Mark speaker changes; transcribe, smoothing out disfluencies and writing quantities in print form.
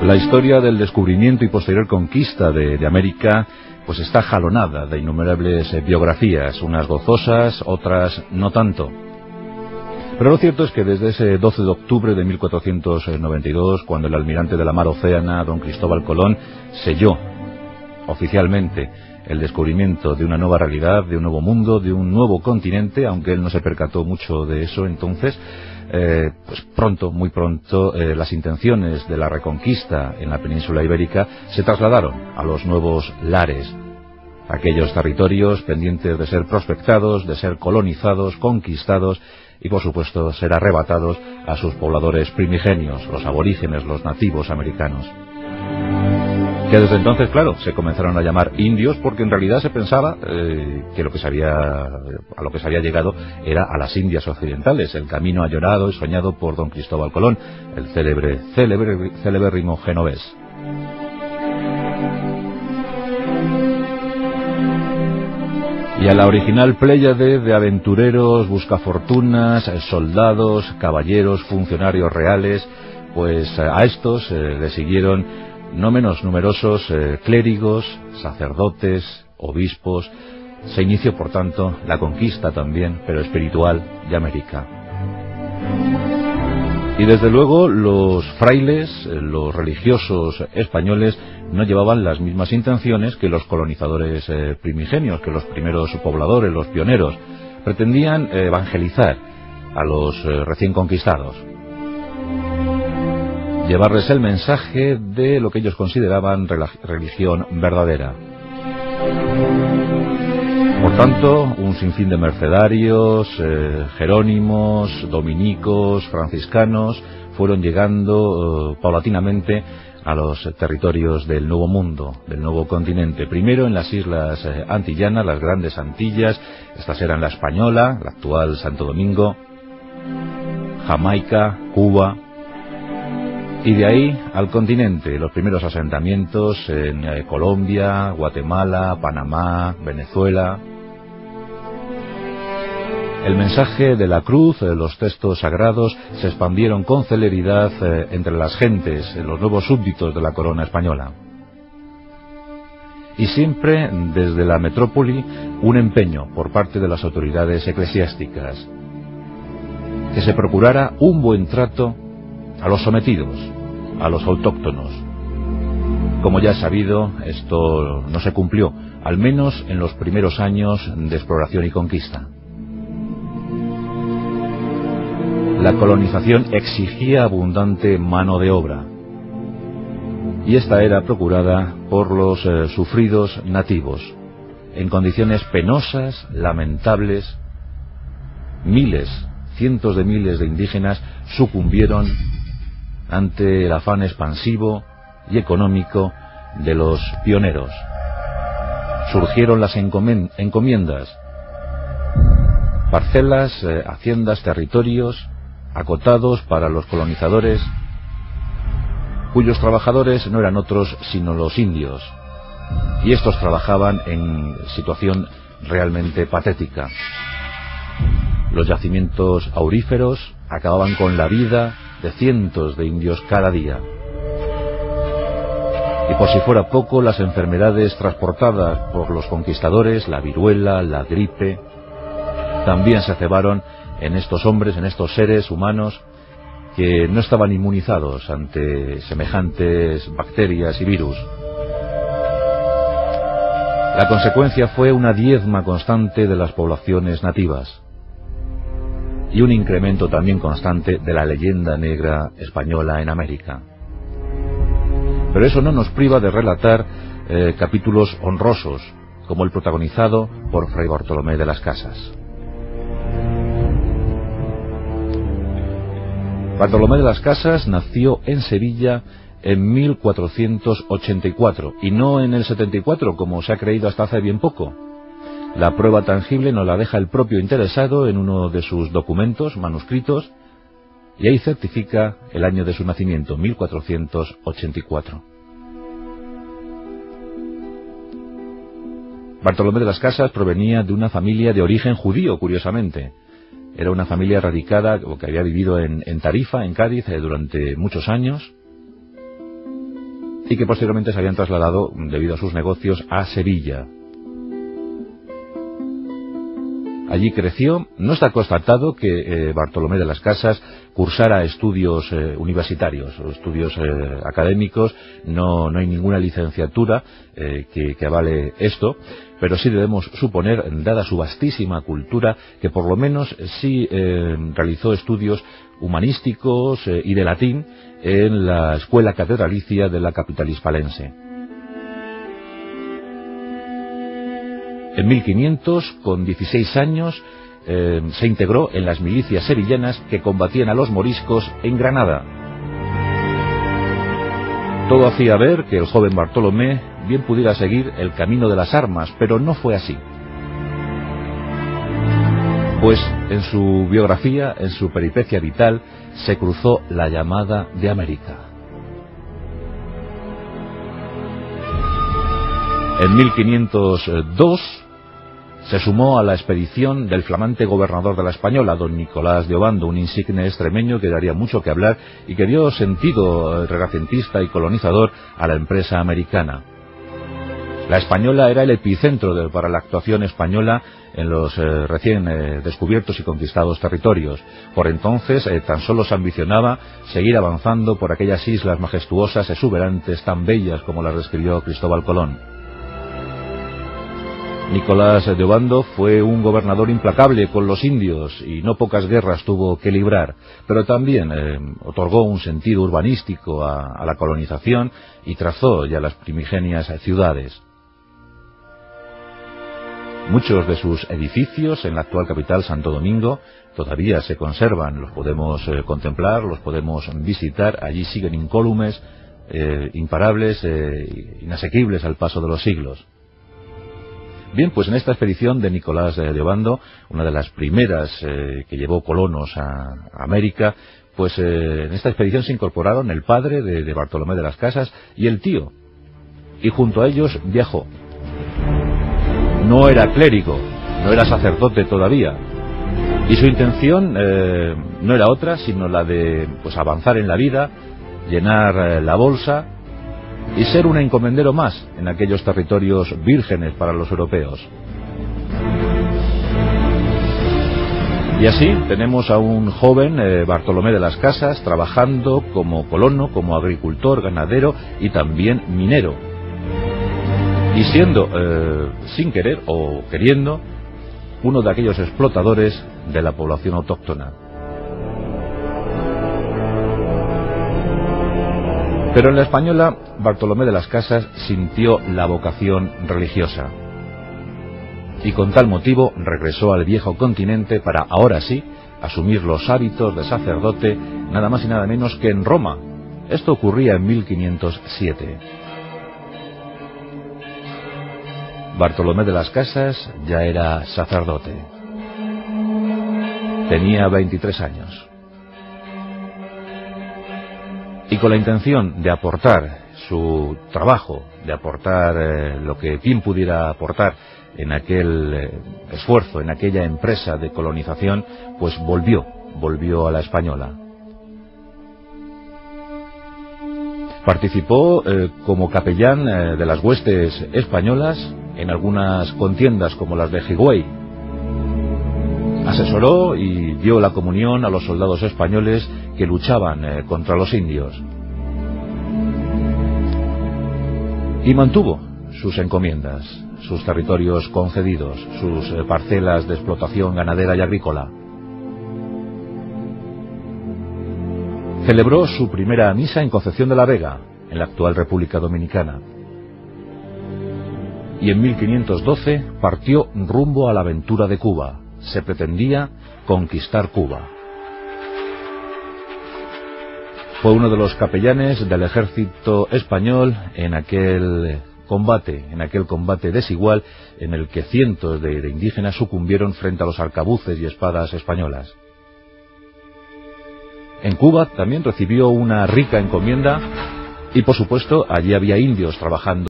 Speaker 1: La historia del descubrimiento y posterior conquista de América pues está jalonada de innumerables biografías, unas gozosas, otras no tanto. Pero lo cierto es que desde ese 12 de octubre de 1492, cuando el almirante de la mar Océana, don Cristóbal Colón, selló oficialmente el descubrimiento de una nueva realidad, de un nuevo mundo, de un nuevo continente, aunque él no se percató mucho de eso entonces, pues pronto, muy pronto, las intenciones de la reconquista en la península ibérica se trasladaron a los nuevos lares, aquellos territorios pendientes de ser prospectados, de ser colonizados, conquistados y por supuesto ser arrebatados a sus pobladores primigenios, los aborígenes, los nativos americanos. Que desde entonces, claro, se comenzaron a llamar indios porque en realidad se pensaba que a lo que se había llegado era a las Indias occidentales, el camino añorado y soñado por don Cristóbal Colón, el celebérrimo genovés. Y a la original pléyade de aventureros, buscafortunas, soldados, caballeros, funcionarios reales, pues a estos le siguieron no menos numerosos clérigos, sacerdotes, obispos. Se inició, por tanto, la conquista también, pero espiritual, de América. Y desde luego los frailes, los religiosos españoles, no llevaban las mismas intenciones que los colonizadores primigenios, que los primeros pobladores, los pioneros. Pretendían evangelizar a los recién conquistados, llevarles el mensaje de lo que ellos consideraban religión verdadera. Por tanto, un sinfín de mercedarios, jerónimos, dominicos, franciscanos, fueron llegando paulatinamente a los territorios del Nuevo Mundo, del nuevo continente. Primero en las islas antillanas, las grandes Antillas, estas eran la Española, la actual Santo Domingo, Jamaica, Cuba. Y de ahí al continente, los primeros asentamientos en Colombia, Guatemala, Panamá, Venezuela. El mensaje de la cruz, los textos sagrados, se expandieron con celeridad entre las gentes, los nuevos súbditos de la corona española. Y siempre desde la metrópoli un empeño por parte de las autoridades eclesiásticas, que se procurara un buen trato a los sometidos, a los autóctonos. Como ya es sabido, esto no se cumplió, al menos en los primeros años de exploración y conquista. La colonización exigía abundante mano de obra, y esta era procurada por los sufridos nativos, en condiciones penosas, lamentables. Miles, cientos de miles de indígenas sucumbieron ante el afán expansivo y económico de los pioneros. Surgieron las encomiendas, parcelas, haciendas, territorios acotados para los colonizadores, cuyos trabajadores no eran otros sino los indios, y estos trabajaban en situación realmente patética. Los yacimientos auríferos acababan con la vida de cientos de indios cada día. Y por si fuera poco, las enfermedades transportadas por los conquistadores, la viruela, la gripe, también se cebaron en estos hombres, en estos seres humanos que no estaban inmunizados ante semejantes bacterias y virus. La consecuencia fue una diezma constante de las poblaciones nativas y un incremento también constante de la leyenda negra española en América. Pero eso no nos priva de relatar capítulos honrosos, como el protagonizado por Fray Bartolomé de las Casas. Bartolomé de las Casas nació en Sevilla en 1484, y no en el 74, como se ha creído hasta hace bien poco. La prueba tangible nos la deja el propio interesado en uno de sus documentos manuscritos, y ahí certifica el año de su nacimiento, 1484. Bartolomé de las Casas provenía de una familia de origen judío, curiosamente. Era una familia radicada, o que había vivido en Tarifa, en Cádiz, durante muchos años, y que posteriormente se habían trasladado, debido a sus negocios, a Sevilla. Allí creció. No está constatado que Bartolomé de las Casas cursara estudios universitarios o estudios académicos. No hay ninguna licenciatura que avale esto, pero sí debemos suponer, dada su vastísima cultura, que por lo menos sí realizó estudios humanísticos y de latín en la escuela catedralicia de la capital hispalense. En 1500, con 16 años, se integró en las milicias sevillanas que combatían a los moriscos en Granada. Todo hacía ver que el joven Bartolomé bien pudiera seguir el camino de las armas, pero no fue así. Pues en su biografía, en su peripecia vital, se cruzó la llamada de América. En 1502 se sumó a la expedición del flamante gobernador de la Española, don Nicolás de Obando, un insigne extremeño que daría mucho que hablar y que dio sentido renacentista y colonizador a la empresa americana. La Española era el epicentro para la actuación española en los recién descubiertos y conquistados territorios. Por entonces tan solo se ambicionaba seguir avanzando por aquellas islas majestuosas, exuberantes, tan bellas como las describió Cristóbal Colón. Nicolás de Obando fue un gobernador implacable con los indios y no pocas guerras tuvo que librar, pero también otorgó un sentido urbanístico a la colonización y trazó ya las primigenias ciudades. Muchos de sus edificios en la actual capital, Santo Domingo, todavía se conservan, los podemos contemplar, los podemos visitar, allí siguen incólumes, imparables, inasequibles al paso de los siglos. Bien, pues en esta expedición de Nicolás de Obando, una de las primeras que llevó colonos a América, pues en esta expedición se incorporaron el padre de Bartolomé de las Casas y el tío, y junto a ellos viajó. No era clérigo, no era sacerdote todavía, y su intención no era otra sino la de avanzar en la vida, llenar la bolsa y ser un encomendero más en aquellos territorios vírgenes para los europeos. Y así tenemos a un joven Bartolomé de las Casas trabajando como colono, como agricultor, ganadero y también minero, y siendo, sin querer o queriendo, uno de aquellos explotadores de la población autóctona. Pero en la Española, Bartolomé de las Casas sintió la vocación religiosa, y con tal motivo regresó al viejo continente para, ahora sí, asumir los hábitos de sacerdote, nada más y nada menos que en Roma. Esto ocurría en 1507. Bartolomé de las Casas ya era sacerdote. Tenía 23 años. Y con la intención de aportar su trabajo, de aportar lo que bien pudiera aportar en aquel esfuerzo, en aquella empresa de colonización, pues volvió a la Española. Participó como capellán de las huestes españolas en algunas contiendas como las de Higüey. Asesoró y dio la comunión a los soldados españoles que luchaban contra los indios. Y mantuvo sus encomiendas, sus territorios concedidos, sus parcelas de explotación ganadera y agrícola. Celebró su primera misa en Concepción de la Vega, en la actual República Dominicana. Y en 1512 partió rumbo a la aventura de Cuba. Se pretendía conquistar Cuba. Fue uno de los capellanes del ejército español en aquel combate desigual en el que cientos de indígenas sucumbieron frente a los arcabuces y espadas españolas. En Cuba también recibió una rica encomienda y, por supuesto, allí había indios trabajando